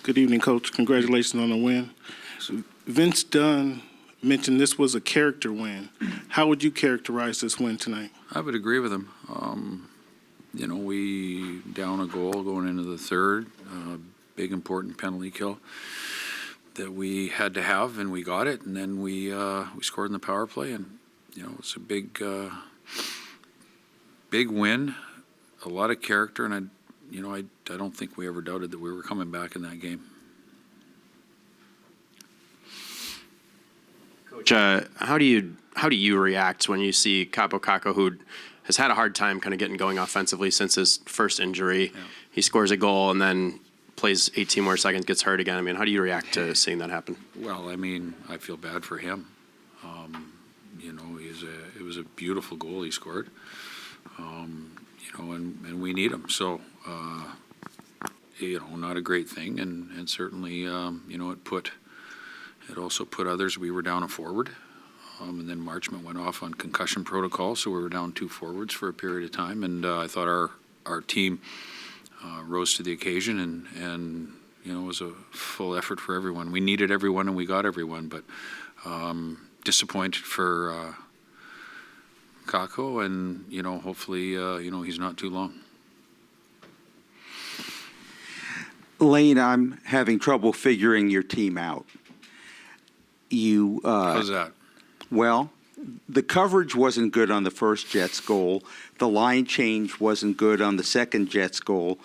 Good evening, Coach. Congratulations on the win. Vince Dunn mentioned this was a character win. How would you characterize this win tonight? I would agree with him. We down a goal going into the third, big important penalty kill that we had to have, and we got it, and then we scored in the power play, and it's a big win, a lot of character, and I don't think we ever doubted that we were coming back in that game. Coach, how do you react when you see Kapo Kako, who has had a hard time kind of getting going offensively since his first injury? Yeah. He scores a goal and then plays 18 more seconds, gets hurt again. I mean, how do you react to seeing that happen? Well, I mean, I feel bad for him. It was a beautiful goal he scored. And we need him. So, not a great thing, and certainly, it also put others. We were down a forward, and then Marchment went off on concussion protocol, so we were down two forwards for a period of time. And I thought our team rose to the occasion, and it was a full effort for everyone. We needed everyone, and we got everyone. But disappointed for Kako, and hopefully, he's not too long. Lane, I'm having trouble figuring your team out. How's that? Well, the coverage wasn't good on the first Jets goal. The line change wasn't good on the second Jets goal.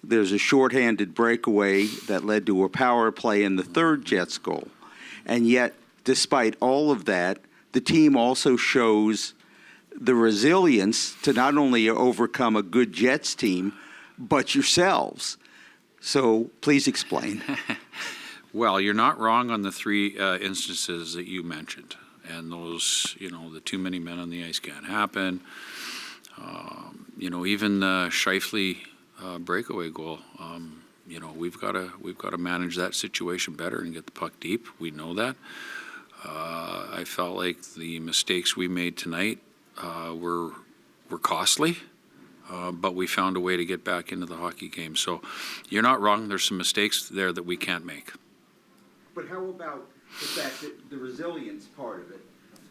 There's a shorthanded breakaway that led to a power play in the third Jets goal. And yet, despite all of that, the team also shows the resilience to not only overcome a good Jets team, but yourselves. So please explain. Well, you're not wrong on the three instances that you mentioned. And those, the too many men on the ice can't happen. Even the Scheifele breakaway goal, we've got to manage that situation better and get the puck deep. We know that. I felt like the mistakes we made tonight were costly, but we found a way to get back into the hockey game. So you're not wrong. There's some mistakes there that we can't make. But how about the fact that the resilience part of it,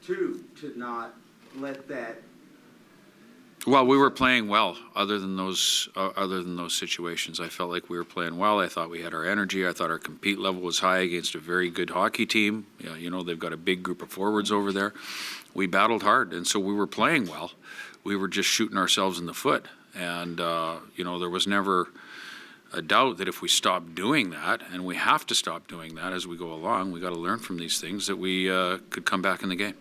too, to not let that? Well, we were playing well. Other than those situations, I felt like we were playing well. I thought we had our energy. I thought our compete level was high against a very good hockey team. They've got a big group of forwards over there. We battled hard, and so we were playing well. We were just shooting ourselves in the foot, and there was never a doubt that if we stop doing that, and we have to stop doing that as we go along, we got to learn from these things, that we could come back in the game.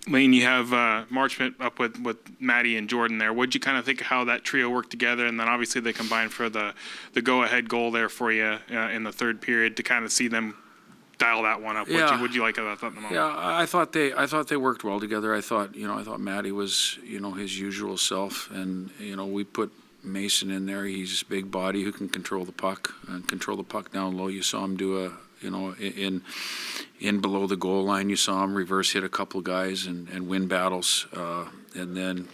Lane, you have Marchment up with Maddie and Jordan there. What did you kind of think of how that trio worked together? And then obviously they combined for the go-ahead goal there for you in the third period to kind of see them dial that one up. Yeah. What did you like about that in the moment? Yeah, I thought they worked well together. I thought Maddie was his usual self, and we put Mason in there. He's a big body who can control the puck and control the puck down low. You saw him do in below the goal line. You saw him reverse hit a couple guys and win battles. And then,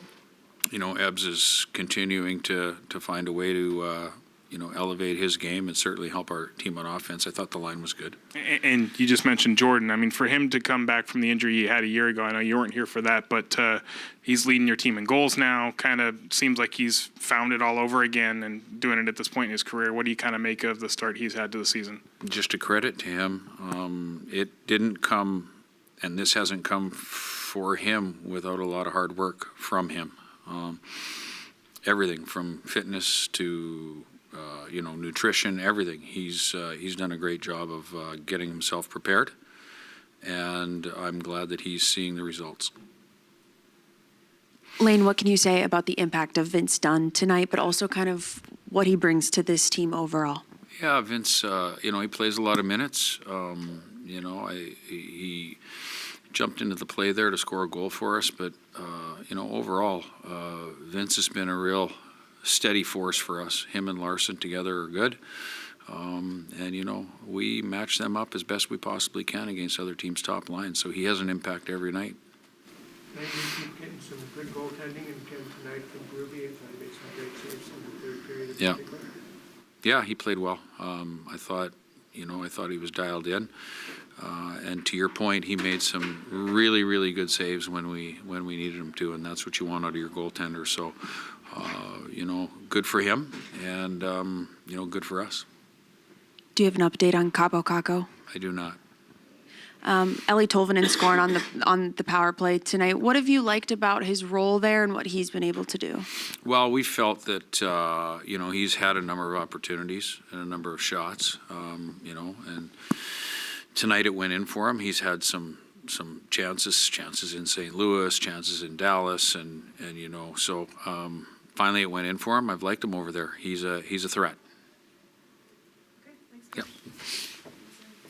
Ebbs is continuing to find a way to elevate his game and certainly help our team on offense. I thought the line was good. And you just mentioned Jordan. I mean, for him to come back from the injury he had a year ago, I know you weren't here for that, but he's leading your team in goals now. Kind of seems like he's found it all over again and doing it at this point in his career. What do you kind of make of the start he's had to the season? Just a credit to him. It didn't come, and this hasn't come for him without a lot of hard work from him. Everything from fitness to nutrition, everything. He's done a great job of getting himself prepared, and I'm glad that he's seeing the results. Lane, what can you say about the impact of Vince Dunn tonight, but also kind of what he brings to this team overall? Yeah, Vince, he plays a lot of minutes. He jumped into the play there to score a goal for us, but, overall, Vince has been a real steady force for us. Him and Larson together are good. We match them up as best we possibly can against other teams' top lines. So he has an impact every night. You keep getting some good goaltending, and again tonight from Groovy. I thought he made some great saves in the third period. Yeah. Yeah, he played well. I thought he was dialed in. And to your point, he made some really, really good saves when we needed him to, and that's what you want out of your goaltender. So, good for him, and good for us. Do you have an update on Kapo Kako? I do not. Ellie Tolvanen scoring on the power play tonight. What have you liked about his role there and what he's been able to do? Well, we felt that he's had a number of opportunities and a number of shots, and tonight it went in for him. He's had some chances in St. Louis, chances in Dallas, and so finally it went in for him. I've liked him over there. He's a threat. Okay, thanks. Yeah.